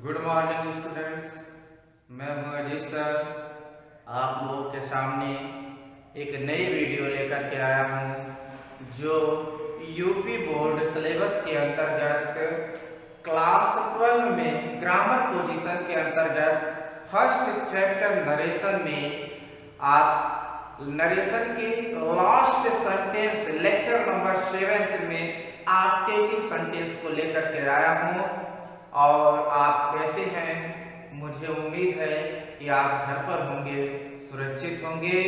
Good morning students. मैं हूं Ajit sir. आप लोगों के सामने एक नई वीडियो लेकर के आया हूं जो यूपी बोर्ड सिलेबस के अंतर्गत क्लास 12 में ग्रामर पोजीशन के अंतर्गत फर्स्ट चैप्टर नरेशन में आप नरेशन के लास्ट सेंटेंस लेक्चर नंबर 7 में आर्टिकल सेंटेंस को लेकर के आया हूं। और आप कैसे हैं? मुझे उम्मीद है कि आप घर पर होंगे, सुरक्षित होंगे।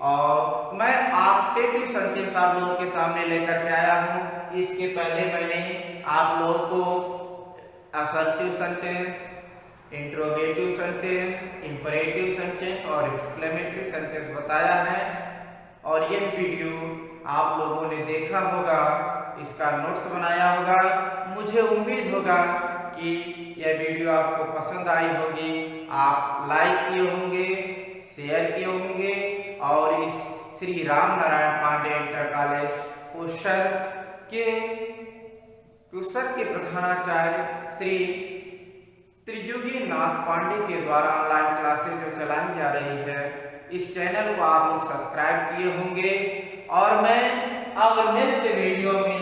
और मैं ऑप्टेटिव सेंटेंस आप लोगों के सामने लेकर के आया हूं। इसके पहले मैंने आप लोगों को assertive sentence, interrogative sentence, imperative sentence और एक्सक्लेमेटरी सेंटेंस बताया है। और यह वीडियो आप लोगों ने देखा होगा, इसका नोट्स बनाया होगा। मुझे उम्मीद होगा कि यह वीडियो आपको पसंद आई होगी। आप लाइक किए होंगे, शेयर किए होंगे और इस श्री राम नारायण पांडे इंटर कॉलेज कुशर के प्रधानाचार्य श्री त्रियुगी नाथ पांडे के द्वारा ऑनलाइन क्लासेज जो चलाई जा रही है, इस चैनल को आप लोग सब्सक्राइब किए होंगे। और मैं अब नेक्स्ट वीडियो में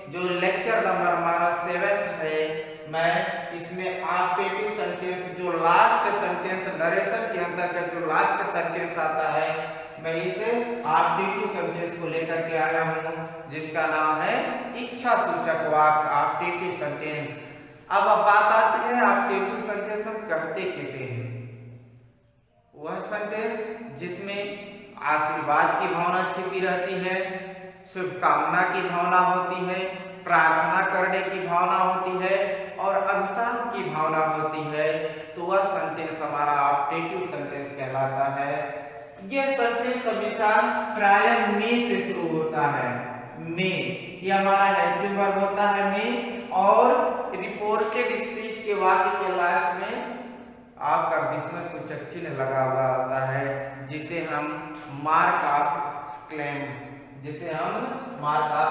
जो लेक्चर नंबर हमारा 7 है, मैं इसमें ऑप्टेटिव सेंटेंस जो लास्ट सेंटेंस नरेशन के अंतर्गत जो लास्ट सेंटेंस आता है, मैं इसे ऑप्टेटिव सेंटेंस को लेकर के आया हूं जिसका नाम है इच्छा सूचक वाक्य, ऑप्टेटिव सेंटेंस। अब बात आती है ऑप्टेटिव सेंटेंस हम कहते किसे हैं। वह सेंटेंस जिसमें आशीर्वाद की भावना छिपी रहती है, शुभकामना की भावना होती है, प्रार्थना करने की भावना होती है और अभिशाप की भावना होती है, तो वह सेंटेंस हमारा ऑप्टेटिव सेंटेंस कहलाता है। यह सेंटेंस हमेशा प्रायः में से शुरू होता है। में यह हमारा हेल्पिंग वर्ब होता है में, और रिपोर्टेड स्पीच के वाक्य के लास्ट में आपका विस्मय सूचक चिन्ह लगा हुआ होता है, जिसे हम मार्क ऑफ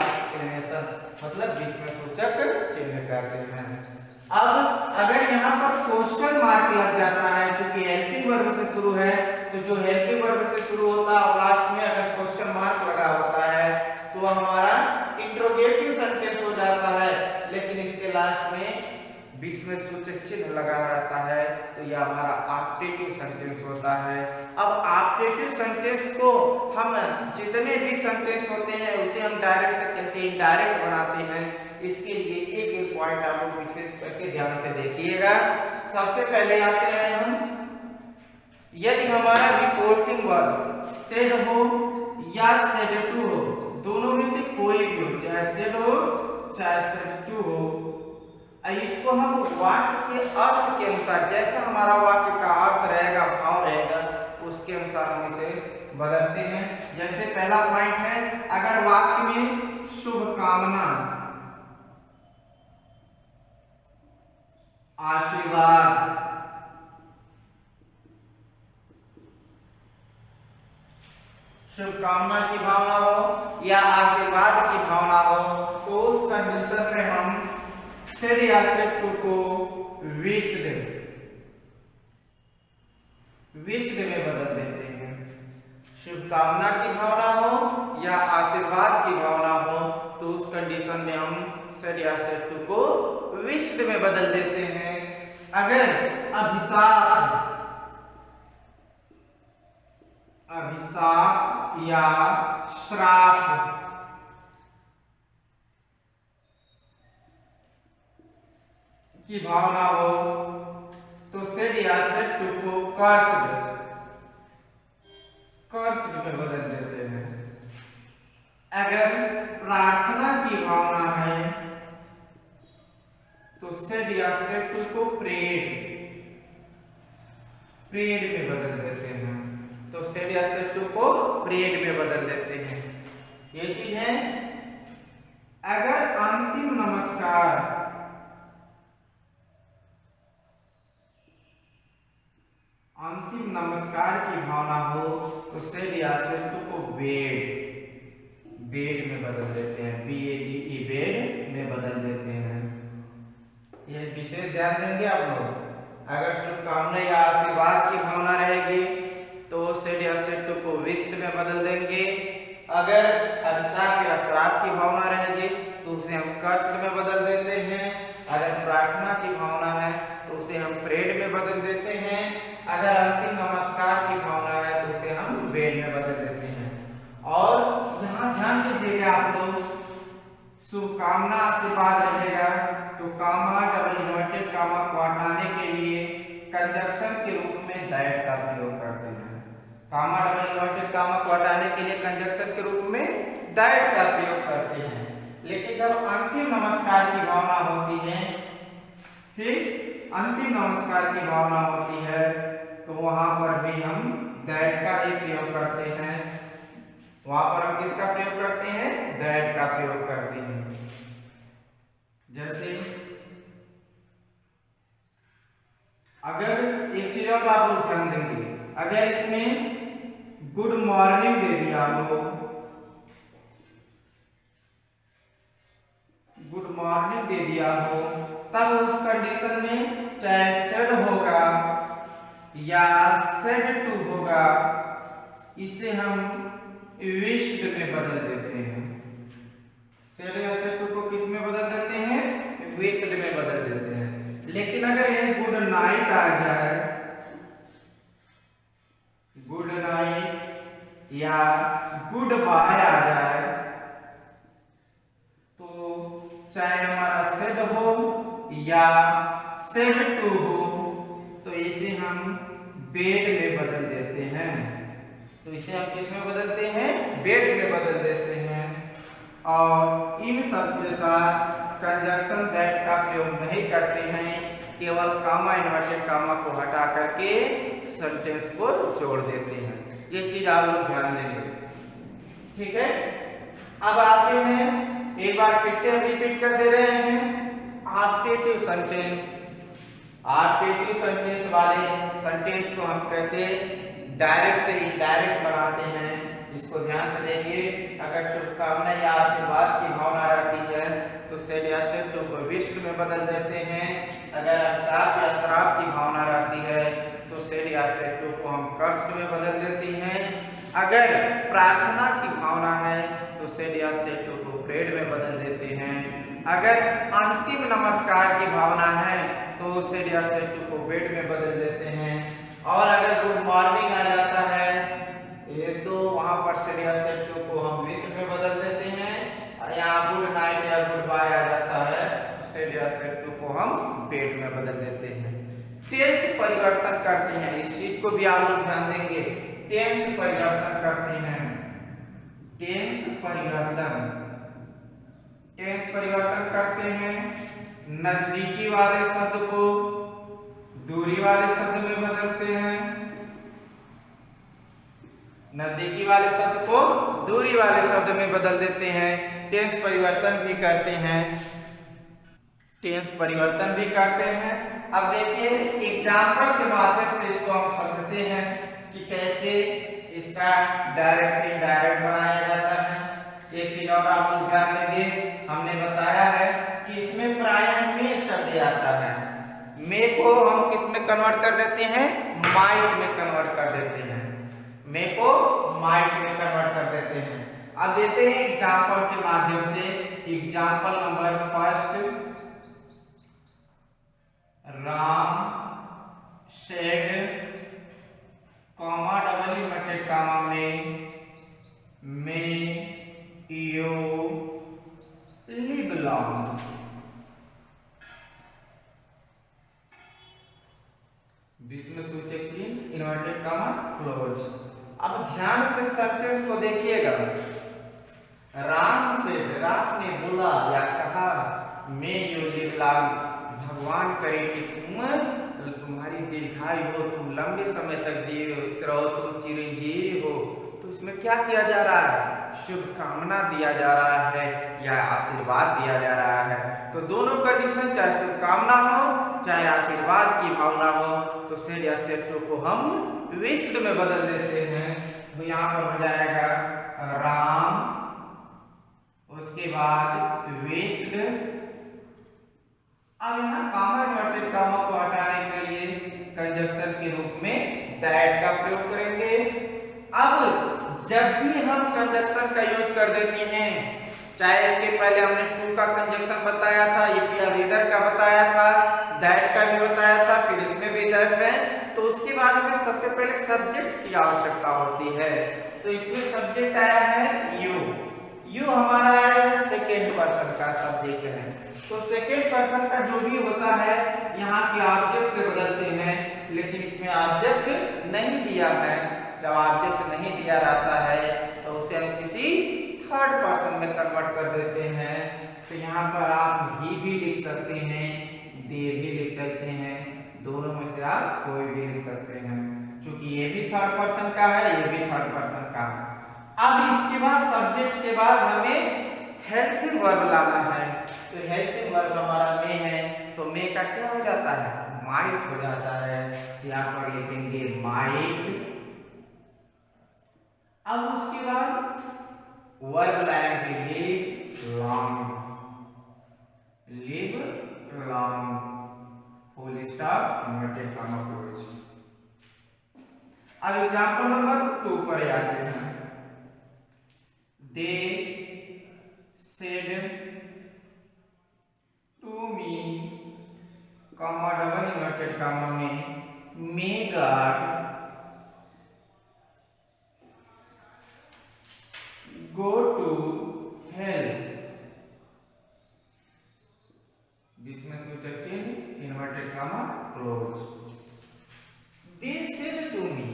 एक्सक्लेमेशन मतलब विस्मय सूचक चिन्ह कहते हैं। अब अगर यहाँ पर क्वेश्चन मार्क लग जाता है, क्योंकि हेल्पिंग वर्ब से शुरू है, तो जो हेल्पिंग वर्ब से शुरू होता है और लास्ट में अगर क्वेश्चन मार्क लगा होता है तो वह हमारा इंट्रोगेटिव सेंटेंस हो जाता है। लेकिन इसके लास्ट में विस्मय सूचक चिन्ह लगा रहता है, तो यह हमारा ऑप्टेटिव सेंटेंस होता है। अब ऑप्टेटिव सेंटेंस को हम जितने भी सेंटेंस होते हैं उसे हम डायरेक्ट से कैसे इनडायरेक्ट बनाते हैं, इसके लिए एक एक पॉइंट आप लोग विशेष करके ध्यान से देखिएगा। सबसे पहले आते हैं हम, यदि हमारा रिपोर्टिंग वर्ब सेड हो या सेड टू हो, दोनों में से कोई भी हो, चाहे सेड हो चाहे सेड टू हो, इसको हम वाक्य के अर्थ के अनुसार, जैसा हमारा वाक्य का अर्थ रहेगा, भाव रहेगा, उसके अनुसार हम इसे बदलते हैं। जैसे पहला पॉइंट है, अगर वाक्य में शुभकामना, आशीर्वाद, शुभकामना की भावना हो या आशीर्वाद की भावना हो, तो उस कंडीशन में हम सेड या सेड टू को विश्ड में बदल देते हैं। शुभकामना की भावना हो या आशीर्वाद की भावना हो, तो उस कंडीशन में हम सेड या सेड टू को विश्ड में बदल देते हैं। अगर अभिशाप या श्राप की भावना हो, तो सेड या सेड टू को कर्स्ड में बदल देते हैं। अगर प्रार्थना की भावना है, तो सेड या सेड टू को प्रेड में बदल देते हैं। तो सेड या सेड टू को प्रेड में बदल देते हैं। ये चीज है। अगर अंतिम नमस्कार की भावना हो, तो सेड या सेड टू को बेड में बदल देते हैं, BADE बेड में बदल देते हैं। ये विशेष ध्यान देंगे आप लोग। अगर शुभकामना या आशीर्वाद की भावना रहेगी तो सेड या सेड टू को विष्ट में बदल देंगे। अगर अभिशाप या श्राप की भावना रहेगी तो उसे हम कर्ष में बदल देते हैं। अगर प्रार्थना की भावना है तो उसे हम प्रेड में बदल देते हैं। अगर अंतिम नमस्कार की भावना है तो उसे हम वेड में बदल देते हैं। और यहाँ ध्यान दीजिएगा आप लोग, शुभकामना आशीर्वाद रहेगा तो कामा डबल इन्वर्टेड कामा को हटाने के लिए कंजक्शन के रूप में दैट का प्रयोग करते हैं। कामा डबल इन्वर्टेड कामा को हटाने के लिए कंजक्शन के रूप में दैट का प्रयोग करते हैं। लेकिन जब अंतिम नमस्कार की भावना होती है, फिर अंतिम नमस्कार की भावना होती है तो वहां पर भी हम दैट का ही प्रयोग करते हैं। वहां पर हम किसका प्रयोग करते हैं? दैट का प्रयोग करते हैं। जैसे अगर एक चीज और आप लोग ध्यान देंगे, अगर इसमें गुड मॉर्निंग दे दिया हो, गुड मॉर्निंग दे दिया हो, तब उस कंडीशन में चाहे सेड होगा या सेड टू होगा, इसे हम विश्ड में बदल देते हैं। सेड या सेड टू को किस में बदल देते हैं? विश्ड में बदल देते हैं। लेकिन अगर यह गुड नाइट आ जाए, गुड नाइट या गुड बाय आ जाए, तो चाहे हमारा सेड हो या सेड टू हो, तो इसे हम बेड में बदल देते हैं। तो इसे हम किस में बदलते हैं? बेड में बदल देते हैं। और इन सब के साथ कंजक्शन दैट का प्रयोग नहीं करते हैं, केवल कामा इन्वर्टेड कामा को हटा करके सेंटेंस को जोड़ देते हैं। ये चीज आप लोग ध्यान देंगे, ठीक है। अब आते हैं, एक बार फिर से हम रिपीट कर दे रहे हैं, आर्टिटिव सेंटेंस। आर्टिटिव सेंटेंस वाले सेंटेंस को हम कैसे डायरेक्ट से इनडायरेक्ट बनाते हैं, इसको ध्यान से देखिए। अगर शुभकामना या आशीर्वाद की भावना रहती है तो सेड या सेड टू को विश्व में बदल देते हैं। अगर अभिशाप या श्राप की भावना रहती है तो सेड या सेड टू को हम कर्ष में बदल देते हैं। अगर प्रार्थना की भावना है तो सेड या सेड टू को प्रेड में बदल देते हैं। अगर अंतिम नमस्कार की भावना है तो सेड या सेड टू को वेड में बदल देते हैं। और अगर गुड मॉर्निंग आ जाता है ये तो वहां पर सेड या सेड टू को हम विश्व में बदल देते हैं। यहाँ गुड नाइट या गुड बाय आ जाता है तो सेड या सेड टू को हम बेड में बदल देते हैं। टेंस परिवर्तन करते हैं, इस चीज को भी आप लोग ध्यान देंगे। टेंस परिवर्तन करते हैं, टेंस परिवर्तन, टेंस परिवर्तन करते हैं। नजदीकी वाले शब्द को दूरी वाले शब्द में बदलते हैं, नजदीकी वाले शब्द को दूरी वाले शब्द में बदल देते हैं। टेंस परिवर्तन भी करते हैं, टेंस परिवर्तन भी करते हैं। अब देखिए एग्जाम्पल के माध्यम से इसको हम समझते हैं कि कैसे इसका डायरेक्ट से इनडायरेक्ट बनाया जाता है। एक चीज और आप लोग ध्यान देंगे, हमने बताया है कि इसमें प्रायः में शब्द आता है। मे को हम किस में कन्वर्ट कर देते हैं? माइट में कन्वर्ट कर देते हैं, मे को माइट में कन्वर्ट कर देते हैं। अब देते हैं एग्जाम्पल के माध्यम से। Example number first, Ram said comma double inverted comma में मे यू लिव लॉन्ग। बीच में सूचक चिन्ह इन्वर्टेड कामा क्लोज। अब ध्यान से सेंटेंस को देखिएगा। राम से, राम ने बोला या कहा मे यू लिव लॉन्ग, भगवान करे कि तुम्हारी दीर्घायु हो, तुम लंबे समय तक जीवित रहो, तुम चिरंजीवी हो। तो इसमें क्या किया जा रहा है? शुभकामना दिया जा रहा है या आशीर्वाद दिया जा रहा है। तो दोनों कंडीशन, चाहे शुभकामना हो चाहे आशीर्वाद की भावना हो, तो सेड या सेड टू को हम विश्ड में बदल देते हैं। तो यहाँ पर हो जाएगा राम, उसके बाद विश्ड। अब अब यहाँ कामा इन्वर्टेड कामा को हटाने के लिए कंजक्शन के रूप में दैट का प्रयोग करेंगे। अब जब भी हम कंजक्शन का यूज कर देते हैं, चाहे इसके पहले हमने टू का कंजक्शन बताया था, इफ या विदर का बताया था, दैट का भी बताया था, फिर इसमें भी दैट है, तो उसके बाद हमें सबसे पहले सब्जेक्ट की आवश्यकता होती है। तो इसमें सब्जेक्ट आया है यू। यू हमारा है सेकेंड पर्सन का सब्जेक्ट है। तो सेकेंड पर्सन का जो भी होता है यहाँ के ऑब्जेक्ट से बदलते हैं, लेकिन इसमें ऑब्जेक्ट नहीं दिया है। जब ऑब्जेक्ट नहीं दिया रहता है तो उसे हम किसी थर्ड पर्सन में कन्वर्ट कर देते हैं। तो यहाँ पर आप ही भी लिख सकते हैं, दे भी लिख सकते हैं, दोनों में से आप कोई भी लिख सकते हैं, क्योंकि ये भी थर्ड पर्सन का है, ये भी थर्ड पर्सन का है। अब इसके बाद सब्जेक्ट के बाद हमें हेल्पिंग वर्ब लाना है। तो हेल्पिंग वर्ब हमारा मे है, तो मे का क्या हो जाता है, माइट हो जाता है। यहाँ पर लिखेंगे माइट। अब उसके बाद वर्ब लाएंगे live long, live long, full stop, inverted comma close. अब एग्जांपल नंबर 2 पर आते हैं। They said to me, comma double inverted comma में, may God go to hell, business which are changed, inverted comma close. They said to me,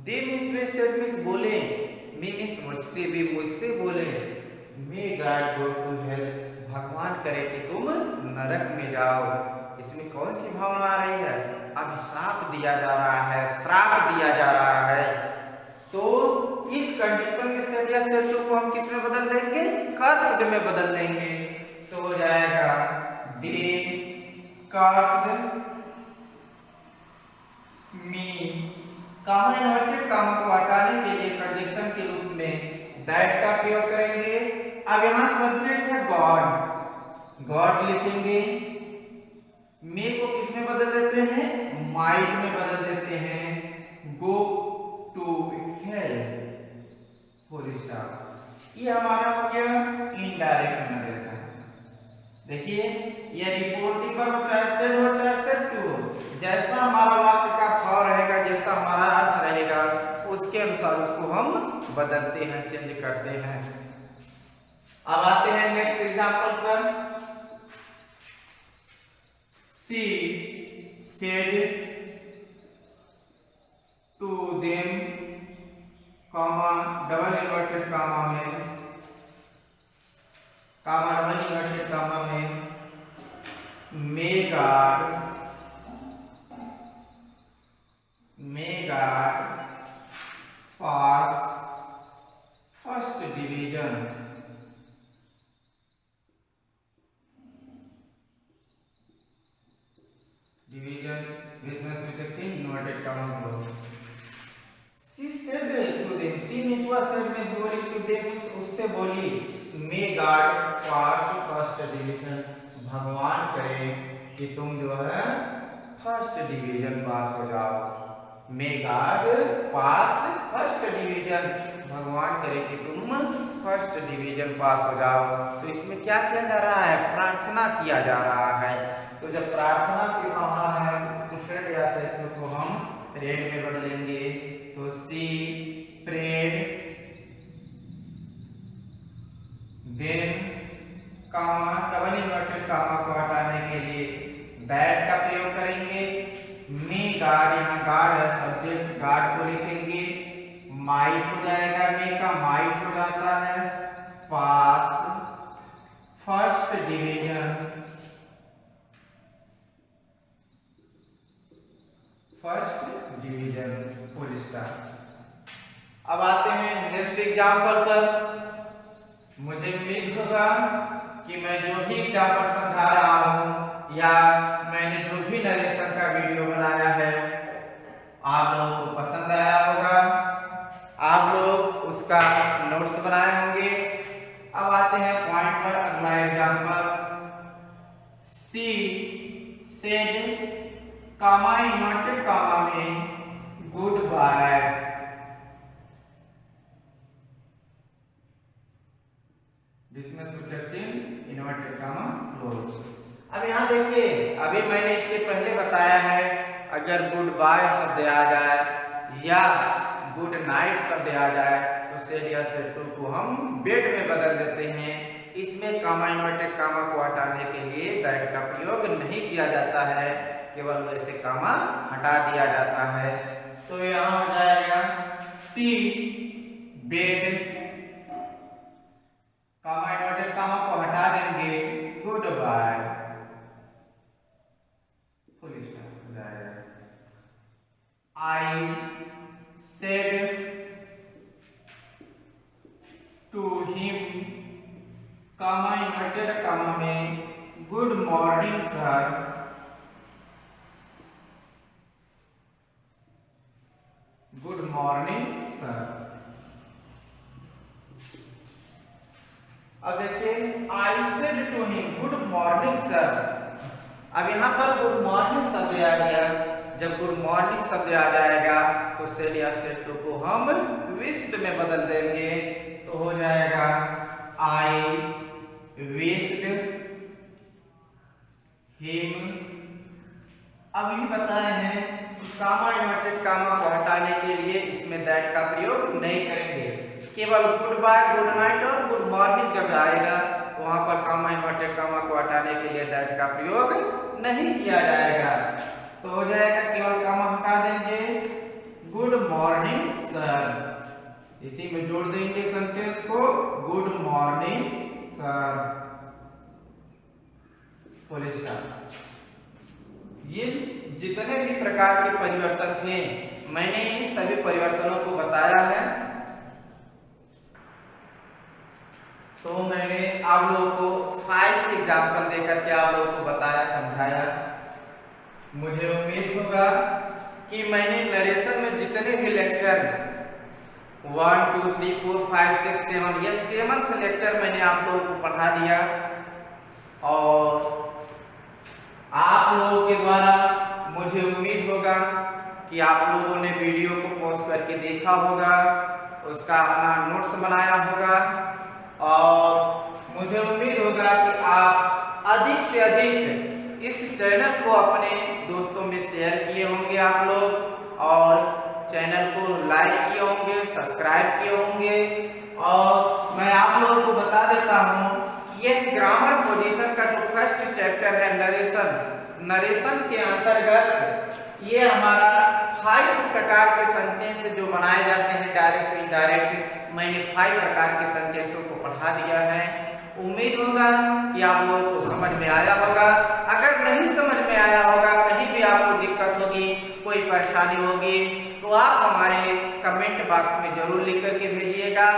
they means way said means बोले, me means मुझसे भी मुझसे बोले, may God go to hell, भगवान करे कि तुम नरक में जाओ। इसमें कौन सी भावना आ रही है, अभिशाप दिया जा रहा है, श्राप दिया जा रहा है। तो इस कंडीशन के सेट या सेट टू को हम किस में बदल देंगे, कर्स्ड में बदल देंगे। तो हो जाएगा दे कर्स्ड मी, कामा इन्वर्टेड कामा को हटाने के लिए कंजक्शन के रूप में दैट का प्रयोग करेंगे। अब यहाँ सब्जेक्ट है गॉड, गॉड लिखेंगे, मे को किस में बदल देते हैं, माइट में बदल देते हैं, go to hell, full stop. ये हमारा हो गया इनडायरेक्ट नरेशन। देखिए ये रिपोर्टिंग पर हो चाहे सेट हो चाहे सेट टू हो, जैसा हमारा वाक्य का भाव रहेगा, जैसा हमारा अर्थ रहेगा, उसके अनुसार उसको हम बदलते हैं, चेंज करते हैं। अब आते हैं नेक्स्ट एग्जांपल पर। She said to them, comma double inverted comma में, कॉमा डबल इन्वर्टेड कॉमा में, may god pass first division, business which exchange inverted comma close. She said to them, she means what, said means बोली, to them means उससे बोली, may god pass first division, भगवान करे कि तुम जो है फर्स्ट डिवीजन पास हो जाओ। मे गॉड पास फर्स्ट डिवीजन, भगवान करे कि तुम फर्स्ट डिवीजन पास हो जाओ। तो इसमें क्या किया जा रहा है, प्रार्थना किया जा रहा है। तो जब प्रार्थना की भावना है तो सेड या सेड को हम प्रेड में बदलेंगे। तो सी प्रेड देन, कामा डबल इन्वर्टेड कामा को हटाने के लिए दैट का प्रयोग करेंगे। मे गॉड, यहाँ गॉड है सब्जेक्ट, गॉड को लिखेंगे, माइट हो जाएगा, मे का माइट हो जाता है, pass first division, first division, full stop. अब आते हैं नेक्स्ट एग्जांपल पर। मुझे उम्मीद होगा कि मैं जो भी एग्जांपल समझा रहा हूँ या मैंने जो भी नरेशन का वीडियो बनाया है आप लोगों को पसंद आया होगा, आप लोग उसका नोट्स बनाए होंगे। अब आते हैं पॉइंट पर, अगला एग्जांपल। सी कामा इन्वर्टेड कामा में गुड बाय, जिसमें सूचक चिन्ह इन्वर्टेड कामा क्लोज। अब यहाँ देखिए, अभी मैंने इसके पहले बताया है, अगर गुड बाय शब्द आ जाए या गुड नाइट शब्द आ जाए तो सेड या सेड टू को हम बेड में बदल देते हैं। इसमें कामा इन्वर्टेड कामा को हटाने के लिए दैट का प्रयोग नहीं किया जाता है, केवल वैसे कामा हटा दिया जाता है। तो यहाँ हो जाएगा सी बेड, कामा इन्वर्टेड कामा को हटा देंगे, गुड बाय, फुल स्टॉप हो जाएगा। I said to him, comma inverted comma में good morning sir, good morning sir. अब देखिए, I said to him good morning sir. अब यहाँ पर गुड मॉर्निंग शब्द आ गया, जब गुड मॉर्निंग शब्द आ जाएगा तो सेड या सेड टू को हम विश्ड में बदल देंगे, तो हो जाएगा आई विश्ड हिम। अब ये बताए हैं कामा इन्वर्टेड कामा को हटाने के लिए इसमें दैट का प्रयोग नहीं करेंगे, केवल गुड बाय, गुड नाइट और गुड मॉर्निंग जब आएगा वहां पर कामा इन्वर्टेड कामा को हटाने के लिए दैट का प्रयोग नहीं किया जाएगा। तो हो जाएगा केवल कामा हटा देंगे, गुड मॉर्निंग सर, इसी में जोड़ देंगे सेंटेंस को, good morning sir, full stop. ये जितने भी प्रकार के परिवर्तन थे मैंने इन सभी परिवर्तनों को बताया है। तो मैंने आप लोगों को 5 एग्जाम्पल देकर के आप लोगों को बताया, समझाया। मुझे उम्मीद होगा कि मैंने नरेशन में जितने भी लेक्चर 1 2 3 4 5 6 7 ये 7th लेक्चर मैंने आप लोगों को पढ़ा दिया, और आप लोगों के द्वारा मुझे उम्मीद होगा कि आप लोगों ने वीडियो को पॉज करके देखा होगा, उसका अपना नोट्स बनाया होगा, और मुझे उम्मीद होगा कि आप अधिक से अधिक इस चैनल को अपने दोस्तों में शेयर किए होंगे आप लोग, और चैनल को लाइक किए होंगे, सब्सक्राइब किए होंगे। और मैं आप लोगों को बता देता हूँ कि यह ग्रामर पोजीशन का जो फर्स्ट चैप्टर है नरेशन, नरेशन के अंतर्गत ये हमारा 5 प्रकार के सेंटेंस जो बनाए जाते हैं डायरेक्ट से इनडायरेक्ट, मैंने 5 प्रकार के सेंटेंसों को पढ़ा दिया है। उम्मीद होगा कि आप लोगों को समझ में आया होगा। अगर नहीं समझ में आया होगा, कहीं भी आपको दिक्कत होगी, कोई परेशानी होगी, तो आप हमारे कमेंट बॉक्स में जरूर लिख करके भेजिएगा,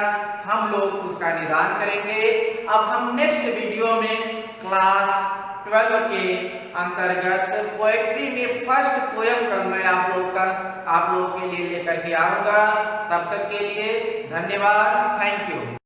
हम लोग उसका निदान करेंगे। अब हम नेक्स्ट वीडियो में क्लास 12 के अंतर्गत पोएट्री में फर्स्ट पोएम कल मैं आप लोगों के लिए लेकर के आऊंगा। तब तक के लिए धन्यवाद, थैंक यू।